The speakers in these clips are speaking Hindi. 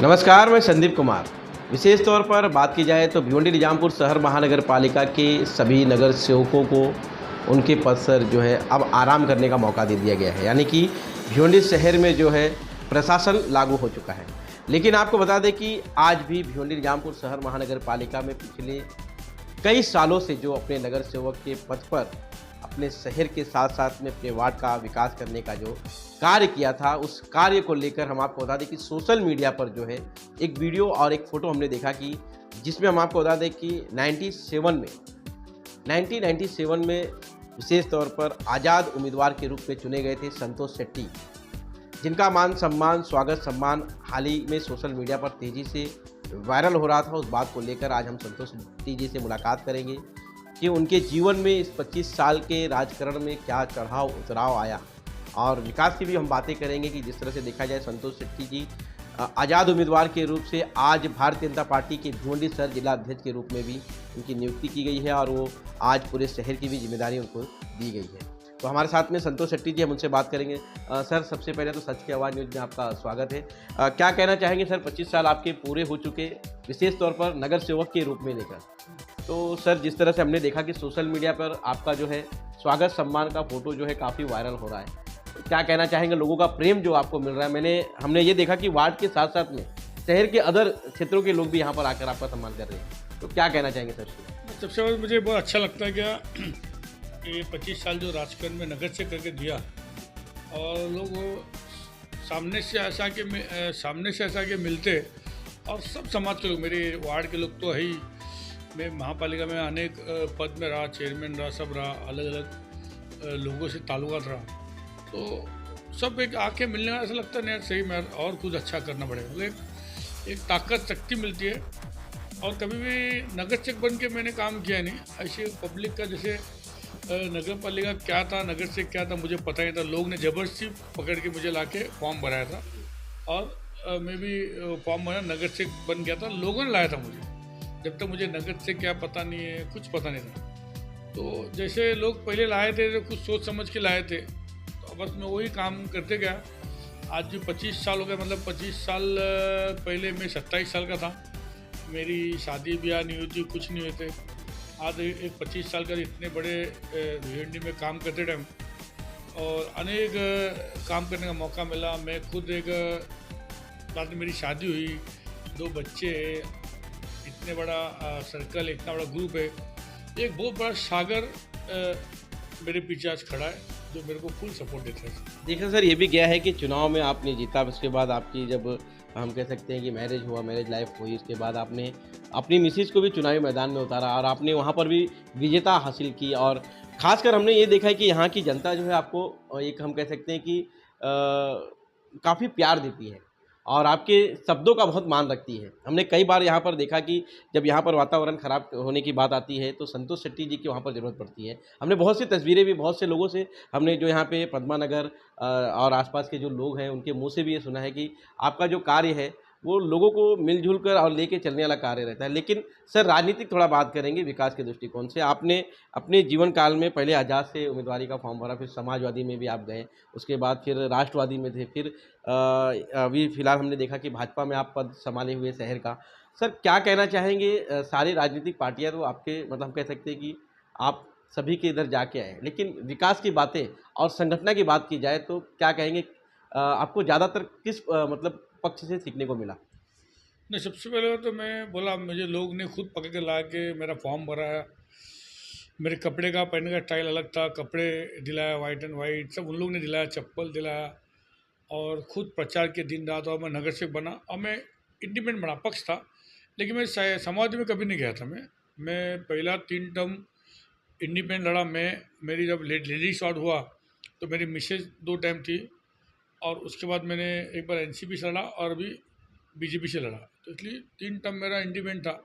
नमस्कार, मैं संदीप कुमार। विशेष तौर पर बात की जाए तो भिवंडी निजामपुर शहर महानगर पालिका के सभी नगर सेवकों को उनके पद पर जो है अब आराम करने का मौका दे दिया गया है। यानी कि भिवंडी शहर में जो है प्रशासन लागू हो चुका है। लेकिन आपको बता दें कि आज भी भिवंडी निजामपुर शहर महानगर पालिका में पिछले कई सालों से जो अपने नगर सेवक के पद पर अपने शहर के साथ साथ में अपने वार्ड का विकास करने का जो कार्य किया था, उस कार्य को लेकर हम आपको बता दें कि सोशल मीडिया पर जो है एक वीडियो और एक फ़ोटो हमने देखा कि जिसमें हम आपको बता दें कि 1997 में विशेष तौर पर आज़ाद उम्मीदवार के रूप में चुने गए थे संतोष शेट्टी, जिनका मान सम्मान स्वागत सम्मान हाल ही में सोशल मीडिया पर तेज़ी से वायरल हो रहा था। उस बात को लेकर आज हम संतोष शेट्टी जी से मुलाकात करेंगे कि उनके जीवन में इस 25 साल के राजकारण में क्या चढ़ाव उतराव आया, और विकास की भी हम बातें करेंगे कि जिस तरह से देखा जाए संतोष शेट्टी जी आज़ाद उम्मीदवार के रूप से आज भारतीय जनता पार्टी के भिवंडी शहर जिला अध्यक्ष के रूप में भी उनकी नियुक्ति की गई है और वो आज पूरे शहर की भी जिम्मेदारी उनको दी गई है। तो हमारे साथ में संतोष शेट्टी जी, हम उनसे बात करेंगे। सर, सबसे पहले तो सच की आवाज़ न्यूज़ में आपका स्वागत है। क्या कहना चाहेंगे सर, 25 साल आपके पूरे हो चुके, विशेष तौर पर नगर सेवक के रूप में लेकर। तो सर, जिस तरह से हमने देखा कि सोशल मीडिया पर आपका जो है स्वागत सम्मान का फ़ोटो जो है काफ़ी वायरल हो रहा है, तो क्या कहना चाहेंगे, लोगों का प्रेम जो आपको मिल रहा है। हमने ये देखा कि वार्ड के साथ साथ में शहर के अदर क्षेत्रों के लोग भी यहाँ पर आकर आपका सम्मान कर रहे हैं, तो क्या कहना चाहेंगे सर? सबसे पहले मुझे बहुत अच्छा लगता है क्या ये 25 साल जो राजकारण में नगर से करके दिया, और लोग सामने से ऐसा के मिलते, और सब समाज के लोग, मेरे वार्ड के लोग तो है ही, मैं महापालिका में अनेक पद में रहा, चेयरमैन रहा, सब रहा, अलग अलग लोगों से ताल्लुकात रहा, तो सब एक आके मिलने में ऐसा लगता है नहीं यार सही में और कुछ अच्छा करना पड़ेगा, मतलब एक ताकत शक्ति मिलती है। और कभी भी नगर सेवक बन के मैंने काम किया नहीं, ऐसे पब्लिक का जैसे नगर पालिका क्या था, नगर सेवक क्या था, मुझे पता ही था। लोग ने ज़बरदस्ती पकड़ के मुझे लाके फॉर्म भराया था, और मैं भी फॉर्म भरा, नगर सेवक बन गया था। लोगों ने लाया था मुझे, जब तक मुझे नगर से क्या पता नहीं है, कुछ पता नहीं था। तो जैसे लोग पहले लाए थे तो कुछ सोच समझ के लाए थे, तो बस मैं वही काम करते गया। आज भी 25 साल हो गए, मतलब 25 साल पहले मैं 27 साल का था, मेरी शादी ब्याह नहीं हुई थी, कुछ नहीं हुए थे। आज एक 25 साल का इतने बड़े भिवंडी में काम करते टाइम और अनेक काम करने का मौका मिला। मैं खुद एक बाद में मेरी शादी हुई, 2 बच्चे, इतने बड़ा सर्कल, इतना बड़ा ग्रुप है, एक बहुत बड़ा सागर मेरे पीछे आज खड़ा है जो मेरे को फुल सपोर्ट देता है। देखिए सर, ये भी गया है कि चुनाव में आपने जीता, उसके बाद आपकी जब हम कह सकते हैं कि मैरिज हुआ, मैरिज लाइफ हुई, उसके बाद आपने अपनी मिसेज को भी चुनावी मैदान में उतारा और आपने वहाँ पर भी विजेता हासिल की। और ख़ासकर हमने ये देखा है कि यहाँ की जनता जो है आपको एक हम कह सकते हैं कि काफ़ी प्यार देती है और आपके शब्दों का बहुत मान रखती है। हमने कई बार यहाँ पर देखा कि जब यहाँ पर वातावरण ख़राब होने की बात आती है तो संतोष शेट्टी जी की वहाँ पर ज़रूरत पड़ती है। हमने बहुत सी तस्वीरें भी बहुत से लोगों से, हमने जो यहाँ पे पद्मा नगर और आसपास के जो लोग हैं उनके मुंह से भी ये सुना है कि आपका जो कार्य है वो लोगों को मिलजुल कर और लेके चलने वाला कार्य रहता है। लेकिन सर, राजनीतिक थोड़ा बात करेंगे विकास के दृष्टिकोण से। आपने अपने जीवन काल में पहले आज़ाद से उम्मीदवारी का फॉर्म भरा, फिर समाजवादी में भी आप गए, उसके बाद फिर राष्ट्रवादी में थे, फिर अभी फ़िलहाल हमने देखा कि भाजपा में आप पद संभाले हुए शहर का। सर, क्या कहना चाहेंगे, सारी राजनीतिक पार्टियाँ तो आपके मतलब हम कह सकते हैं कि आप सभी के इधर जाके आए, लेकिन विकास की बातें और संगठन की बात की जाए तो क्या कहेंगे, आपको ज़्यादातर किस मतलब पक्ष से सीखने को मिला? नहीं, सबसे पहले तो मैं बोला, मुझे लोग ने खुद पकड़ के ला के मेरा फॉर्म भराया, मेरे कपड़े का पहनने का स्टाइल अलग था, कपड़े दिलाया वाइट एंड वाइट, सब उन लोग ने दिलाया, चप्पल दिलाया, और खुद प्रचार के दिन रात, और मैं नगर सेवक बना, और मैं इंडिपेंडेंट बना, पक्ष था, लेकिन मैं समाज में कभी नहीं गया था। मैं पहला 3 टर्म इंडिपेंडेंट लड़ा। मेरी जब लेडीज शॉट हुआ तो मेरी मिसेज 2 टाइम थी, और उसके बाद मैंने एक बार एनसीपी से लड़ा और अभी बीजेपी से लड़ा, तो इसलिए 3 टर्म मेरा इंडिपेंडेंट था,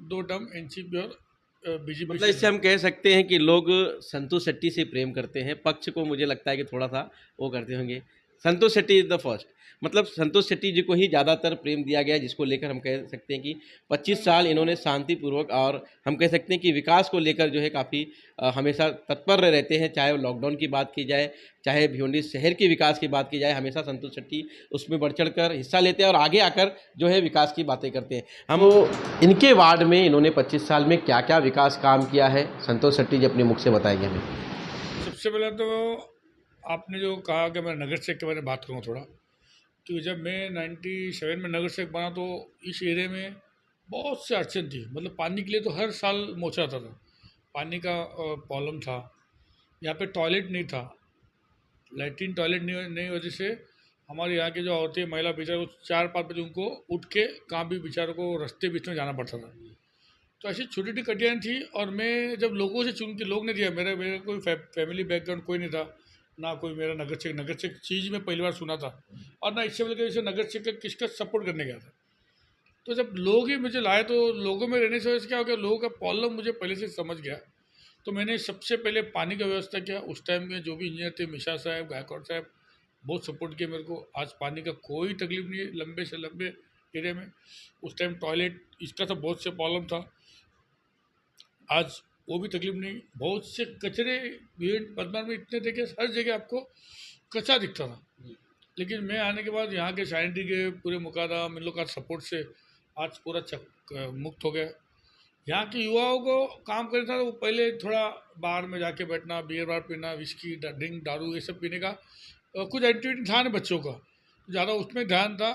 2 टर्म एनसीपी और बीजेपी। मतलब इससे हम कह सकते हैं कि लोग संतोष शेट्टी से प्रेम करते हैं, पक्ष को मुझे लगता है कि थोड़ा सा वो करते होंगे। संतोष शेट्टी इज द फर्स्ट। मतलब संतोष शेट्टी जी को ही ज़्यादातर प्रेम दिया गया, जिसको लेकर हम कह सकते हैं कि 25 साल इन्होंने शांतिपूर्वक और हम कह सकते हैं कि विकास को लेकर जो है काफ़ी हमेशा तत्पर रहते हैं। चाहे वो लॉकडाउन की बात की जाए, चाहे भिवंडी शहर के विकास की बात की जाए, हमेशा संतोष शेट्टी उसमें बढ़ चढ़ कर हिस्सा लेते हैं और आगे आकर जो है विकास की बातें करते हैं। हम इनके वार्ड में इन्होंने 25 साल में क्या क्या विकास काम किया है, संतोष शेट्टी जी अपने मुख से बताएंगे हमें। सबसे पहले तो आपने जो कहा कि मैं नगर सेवक के बारे में बात करूँ थोड़ा, तो जब मैं 97 में नगर सेवक बना तो इस एरिया में बहुत से अड़चन थी। मतलब पानी के लिए तो हर साल मोर्चा आता था, पानी का प्रॉब्लम था। यहाँ पे टॉयलेट नहीं था, लैट्रिन टॉयलेट नहीं वजह से हमारे यहाँ के जो औरतें महिला बेचारे 4-5 बजे उनको उठ के कहाँ भी बेचारों को रास्ते बीच में जाना पड़ता था। तो ऐसी छोटी छोटी कटियाँ थी। और मैं जब लोगों से चुन के लोग ने दिया, मेरा कोई फैमिली बैकग्राउंड कोई नहीं था, ना कोई मेरा नगर सेवक चीज़ में पहली बार सुना था, और ना इससे पहले जैसे नगर सेवक किसका सपोर्ट करने गया था। तो जब लोग ही मुझे लाए तो लोगों में रहने से वजह से क्या हो गया, लोगों का प्रॉब्लम मुझे पहले से समझ गया। तो मैंने सबसे पहले पानी का व्यवस्था किया। उस टाइम में जो भी इंजीनियर थे, मिश्रा साहब, गायकवाड़ साहब, बहुत सपोर्ट किया मेरे को। आज पानी का कोई तकलीफ नहीं है लंबे से लंबे एरिया में। उस टाइम टॉयलेट इसका तो बहुत से प्रॉब्लम था, आज वो भी तकलीफ नहीं। बहुत से कचरे पदमा में इतने थे कि हर जगह आपको कचरा दिखता था। लेकिन मैं आने के बाद यहाँ के साइंटी के पूरे मुकादम इन लोग का सपोर्ट से आज पूरा मुक्त हो गया। यहाँ के युवाओं को काम करना था, वो पहले थोड़ा बार में जाके बैठना, बियर बार पीना, विस्की ड्रिंक दारू ये सब पीने का कुछ एक्टिविटी था ना बच्चों का, ज़्यादा उसमें ध्यान था।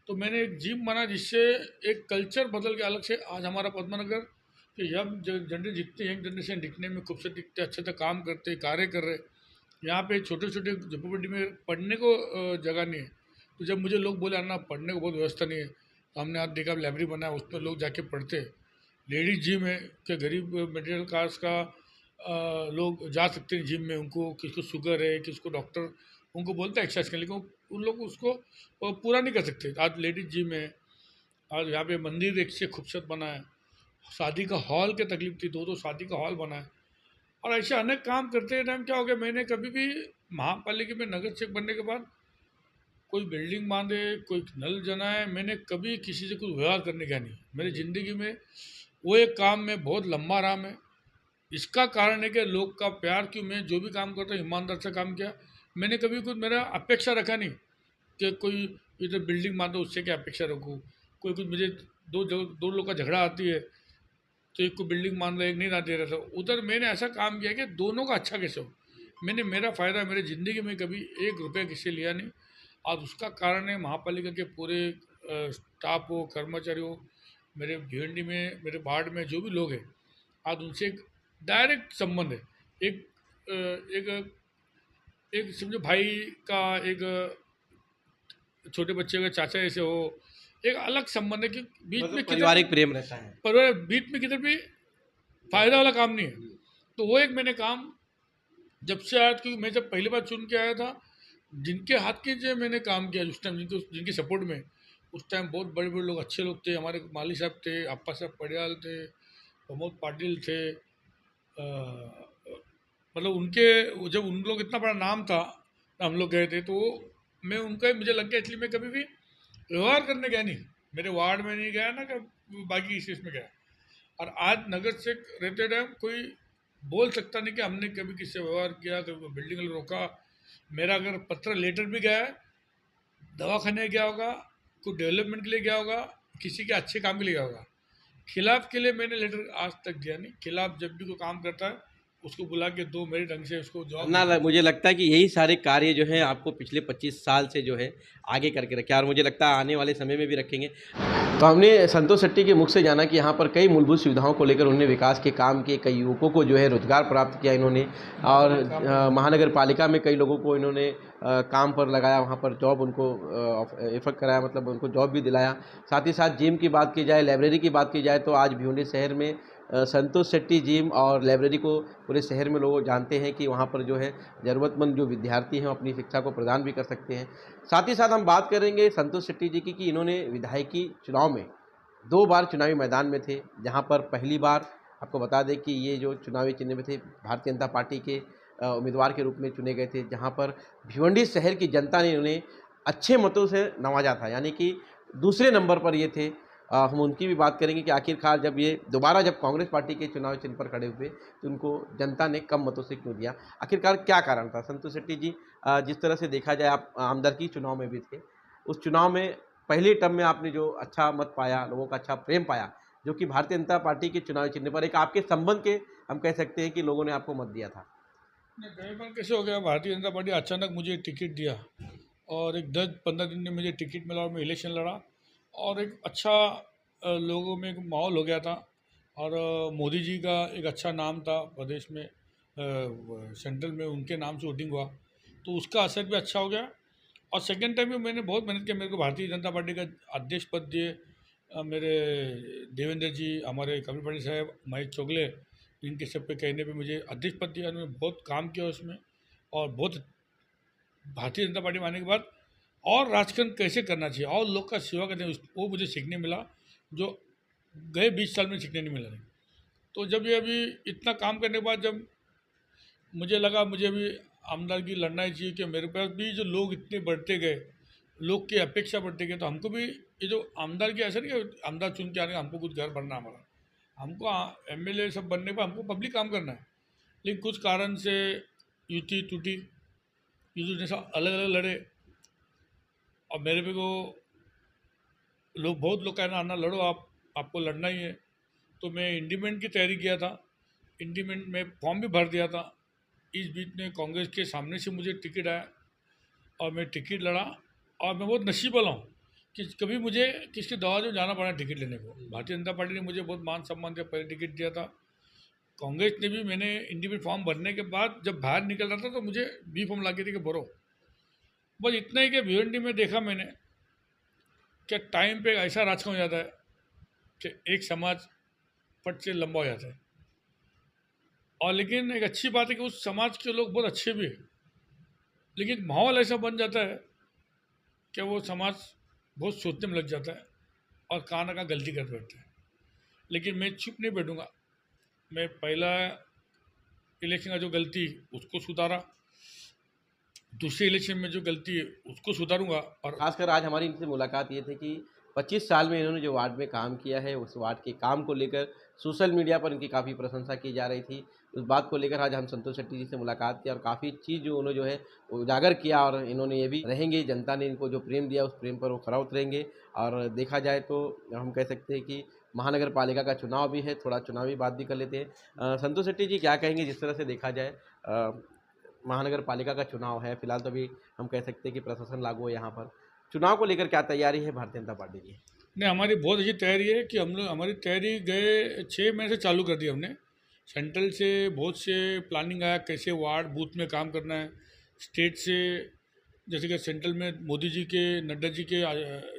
तो मैंने एक जिम बना जिससे एक कल्चर बदल के अलग से आज हमारा पद्मानगर कि यंग जनरेशन दिखते, यंग जनरेशन दिखने में खूबसूरत दिखते, अच्छे से काम करते, कार्य कर रहे। यहाँ पे छोटे छोटे झोपड़पट्टी में पढ़ने को जगह नहीं है। तो जब मुझे लोग बोले अन्ना पढ़ने को बहुत व्यवस्था नहीं है, तो हमने आज देखा लाइब्रेरी बनाया, उसमें लोग जाके पढ़ते हैं। लेडीज जिम है कि गरीब मिडिल क्लास का लोग जा सकते हैं जिम में। उनको किसको शुगर है, किसको डॉक्टर उनको बोलते हैं एक्सरसाइज करने, लेकिन उन लोग उसको पूरा नहीं कर सकते। आज लेडीज जिम है। आज यहाँ पे मंदिर एक से खूबसूरत बना है। शादी का हॉल की तकलीफ थी, 2 शादी का हॉल बना है। और ऐसे अनेक काम करते टाइम क्या हो गया, मैंने कभी भी महापालिका में नगर सेवक बनने के बाद कोई बिल्डिंग बांधे, कोई नल जलाए, मैंने कभी किसी से कुछ व्यवहार करने का नहीं। मेरी ज़िंदगी में वो एक काम में बहुत लंबा रहा मैं। इसका कारण है कि लोग का प्यार, क्यों मैं जो भी काम करता हूँ ईमानदार से काम किया। मैंने कभी कुछ मेरा अपेक्षा रखा नहीं कि कोई इधर बिल्डिंग बांधो उससे क्या अपेक्षा रखूँ। कोई कुछ मुझे दो लोग का झगड़ा आती है तो एक को बिल्डिंग मान रहा, एक नहीं ना दे रहा था। उधर मैंने ऐसा काम किया कि दोनों का अच्छा कैसे हो। मैंने मेरा फ़ायदा मेरी ज़िंदगी में कभी 1 रुपया किसी लिया नहीं। आज उसका कारण है महापालिका के पूरे स्टाफ हो, कर्मचारी हो, मेरे भिवंडी में, मेरे वार्ड में जो भी लोग हैं, आज उनसे एक डायरेक्ट संबंध है। एक एक एक समझो भाई का, एक छोटे बच्चे का चाचा ऐसे हो, एक अलग संबंध है कि बीच में पारिवारिक प्रेम रहता है, पर बीच में किधर भी फायदा वाला काम नहीं है। तो वो एक मैंने काम जब से आया, क्योंकि मैं जब पहली बार चुन के आया था, जिनके हाथ के जो मैंने काम किया उस टाइम, जिनके सपोर्ट में, उस टाइम बहुत बड़े बड़े लोग, अच्छे लोग थे। हमारे माली साहब थे, अप्पा साहब पडियाल थे, प्रमोद पाटिल थे। मतलब उनके जब उन लोग इतना बड़ा नाम था, हम लोग गए थे, तो मैं उनका मुझे लग गया। इसलिए मैं कभी भी व्यवहार करने गया नहीं, मेरे वार्ड में नहीं गया ना कि बाकी इस चीज़ में गया। और आज नगर से रहते टाइम कोई बोल सकता नहीं कि हमने कभी किससे व्यवहार किया, कभी बिल्डिंग रोका। मेरा अगर पत्र लेटर भी गया है, दवाखाने गया होगा, कोई डेवलपमेंट के लिए गया होगा, किसी के अच्छे काम के लिए गया होगा, खिलाफ के लिए मैंने लेटर आज तक दिया नहीं। खिलाफ जब भी कोई काम करता है उसको बुला के दो, मेरे ढंग से उसको जॉब ना मुझे लगता है कि यही सारे कार्य जो है आपको पिछले 25 साल से जो है आगे करके रखे, और मुझे लगता है आने वाले समय में भी रखेंगे। तो हमने संतोष शेट्टी के मुख से जाना कि यहाँ पर कई मूलभूत सुविधाओं को लेकर उन्होंने विकास के काम किए, कई युवकों को जो है रोजगार प्राप्त किया इन्होंने, और महानगर पालिका में कई लोगों को इन्होंने काम पर लगाया, वहाँ पर जॉब उनको एफर्ट कराया, मतलब उनको जॉब भी दिलाया। साथ ही साथ जिम की बात की जाए, लाइब्रेरी की बात की जाए, तो आज भिवंडी शहर में संतोष शेट्टी जिम और लाइब्रेरी को पूरे शहर में लोग जानते हैं कि वहाँ पर जो है ज़रूरतमंद जो विद्यार्थी हैं अपनी शिक्षा को प्रदान भी कर सकते हैं। साथ ही साथ हम बात करेंगे संतोष शेट्टी जी की कि इन्होंने विधायकी चुनाव में 2 बार चुनावी मैदान में थे, जहाँ पर पहली बार आपको बता दें कि ये जो चुनावी चिन्ह में थे भारतीय जनता पार्टी के उम्मीदवार के रूप में चुने गए थे, जहाँ पर भिवंडी शहर की जनता ने उन्हें अच्छे मतों से नवाजा था, यानी कि दूसरे नंबर पर ये थे। हम उनकी भी बात करेंगे कि आखिरकार जब ये दोबारा जब कांग्रेस पार्टी के चुनाव चिन्ह पर खड़े हुए तो उनको जनता ने कम मतों से क्यों दिया? आखिरकार क्या कारण था? संतोष शेट्टी जी, जिस तरह से देखा जाए आप आमदरकी चुनाव में भी थे, उस चुनाव में पहले टर्म में आपने जो अच्छा मत पाया, लोगों का अच्छा प्रेम पाया, जो कि भारतीय जनता पार्टी के चुनावी चिन्ह पर एक आपके संबंध के हम कह सकते हैं कि लोगों ने आपको मत दिया था। नहीं, कई बार कैसे हो गया, भारतीय जनता पार्टी अचानक मुझे टिकट दिया और एक 10-15 दिन में मुझे टिकट मिला और मैं इलेक्शन लड़ा और एक अच्छा लोगों में एक माहौल हो गया था और मोदी जी का एक अच्छा नाम था प्रदेश में, सेंट्रल में उनके नाम से वोटिंग हुआ तो उसका असर भी अच्छा हो गया। और सेकेंड टाइम भी मैंने बहुत मेहनत किया, मेरे को भारतीय जनता पार्टी का अध्यक्ष पद दिए मेरे देवेंद्र जी, हमारे कपिल पाटिल साहब, महेश चोगले, इनके सब पे कहने पे मुझे अध्यक्ष पद दिया। उन्होंने बहुत काम किया उसमें और बहुत भारतीय जनता पार्टी में आने के बाद और राजकारण कैसे करना चाहिए और लोग का सेवा करते हैं वो मुझे सीखने मिला, जो गए 20 साल में सीखने नहीं मिला। तो जब ये अभी इतना काम करने के बाद जब मुझे लगा मुझे अभी आमदनी लड़ना ही चाहिए कि मेरे पास भी जो लोग इतने बढ़ते गए, लोग की अपेक्षा बढ़ते गए, तो हमको भी ये जो आमदार की ऐसा नहीं कि आमदार चुन के आने का हमको कुछ घर बनना हमारा, हमको एमएलए सब बनने पर हमको पब्लिक काम करना है। लेकिन कुछ कारण से युति टूटी, युति ने सब अलग अलग लड़े और मेरे पे को लोग बहुत लोग कहना आना लड़ो, आपको लड़ना ही है। तो मैं इंडिपेंडेंट की तैयारी किया था, इंडिपेंडेंट में फॉर्म भी भर दिया था। इस बीच में कांग्रेस के सामने से मुझे टिकट आया और मैं टिकट लड़ा और मैं बहुत नसीब वाला हूँ कि कभी मुझे किसके दवा जो जाना पड़ा टिकट लेने को। भारतीय जनता पार्टी ने मुझे बहुत मान सम्मान दिया, पहले टिकट दिया था। कांग्रेस ने भी, मैंने इंडिपेंडेंट फॉर्म भरने के बाद जब बाहर निकल रहा था तो मुझे बी फॉर्म ला के दी कि भरो। बस इतना ही कि भिवंडी में देखा मैंने कि टाइम पे ऐसा राजकारण हो जाता है कि एक समाज फट से लंबा हो जाता है। और लेकिन एक अच्छी बात है कि उस समाज के लोग बहुत अच्छे भी हैं, लेकिन माहौल ऐसा बन जाता है कि वो समाज बहुत सोचने में लग जाता है और कहाँ ना कहाँ गलती कर बैठते हैं। लेकिन मैं चुप नहीं बैठूंगा, मैं पहला इलेक्शन का जो गलती उसको सुधारा, दूसरे इलेक्शन में जो गलती है उसको सुधारूंगा। और खासकर आज हमारी इनसे मुलाकात ये थी कि 25 साल में इन्होंने जो वार्ड में काम किया है, उस वार्ड के काम को लेकर सोशल मीडिया पर इनकी काफ़ी प्रशंसा की जा रही थी। उस बात को लेकर आज हम संतोष शेट्टी जी से मुलाकात की और काफ़ी चीज़ जो उन्होंने जो है उजागर किया और इन्होंने ये भी रहेंगे, जनता ने इनको जो प्रेम दिया उस प्रेम पर वो खरा उतरेंगे। और देखा जाए तो हम कह सकते हैं कि महानगर पालिका का चुनाव भी है, थोड़ा चुनावी बात भी कर लेते हैं। संतोष शेट्टी जी क्या कहेंगे, जिस तरह से देखा जाए महानगर पालिका का चुनाव है, फिलहाल तो अभी हम कह सकते हैं कि प्रशासन लागू है यहाँ पर, चुनाव को लेकर क्या तैयारी है भारतीय जनता पार्टी की? नहीं, हमारी बहुत अच्छी तैयारी है कि हम लोग, हमारी तैयारी गए 6 महीने से चालू कर दी हमने। सेंट्रल से बहुत से प्लानिंग आया कैसे वार्ड बूथ में काम करना है, स्टेट से जैसे कि सेंट्रल में मोदी जी के, नड्डा जी के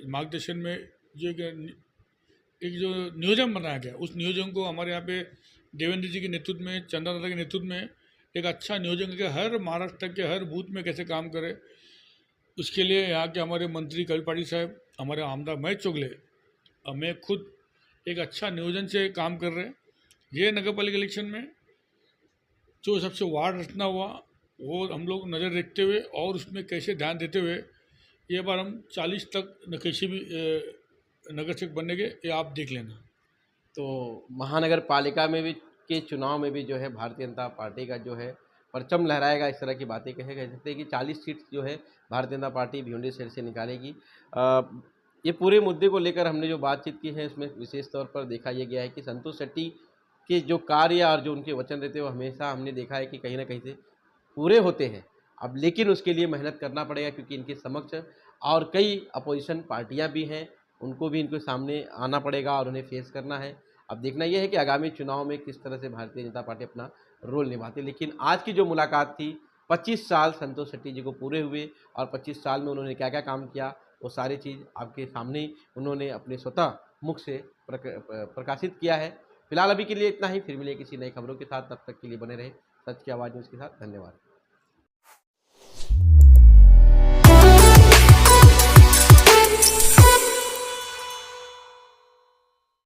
मार्गदर्शन में जो एक जो नियोजन बनाया गया, उस नियोजन को हमारे यहाँ पे देवेंद्र जी के नेतृत्व में, चंदा दादा के नेतृत्व में एक अच्छा नियोजन करके हर महाराष्ट्र के हर बूथ में कैसे काम करे, उसके लिए यहाँ के हमारे मंत्री कपिल पाटिल साहब, हमारे आमदार महेश चोगले और मैं खुद एक अच्छा नियोजन से काम कर रहे हैं। ये नगर पालिका इलेक्शन में जो सबसे वार्ड रचना हुआ वो हम लोग नज़र रखते हुए और उसमें कैसे ध्यान देते हुए ये बार हम 40 तक कैसे भी नगर सेवक बनेंगे, ये आप देख लेना। तो महानगर पालिका में भी के चुनाव में भी जो है भारतीय जनता पार्टी का जो है परचम लहराएगा, इस तरह की बातें कह सकते हैं कि 40 सीट जो है भारतीय जनता पार्टी भिवंडी शहर से निकालेगी। ये पूरे मुद्दे को लेकर हमने जो बातचीत की है उसमें विशेष तौर पर देखा यह गया है कि संतोष शेट्टी के जो कार्य और जो उनके वचन रहते हैं वो हमेशा हमने देखा है कि कहीं ना कहीं से पूरे होते हैं। अब लेकिन उसके लिए मेहनत करना पड़ेगा, क्योंकि इनके समक्ष और कई अपोजिशन पार्टियां भी हैं, उनको भी इनके सामने आना पड़ेगा और उन्हें फेस करना है। अब देखना यह है कि आगामी चुनाव में किस तरह से भारतीय जनता पार्टी अपना रोल निभाती है। लेकिन आज की जो मुलाकात थी, 25 साल संतोष शेट्टी जी को पूरे हुए और 25 साल में उन्होंने क्या क्या काम किया वो सारी चीज़ आपके सामने उन्होंने अपने स्वतः मुख से प्रकाशित किया है। फिलहाल अभी के लिए इतना ही, फिर मिले किसी नई खबरों के साथ, तब तक के लिए बने रहे सच की आवाज़ न्यूज़ के साथ। धन्यवाद।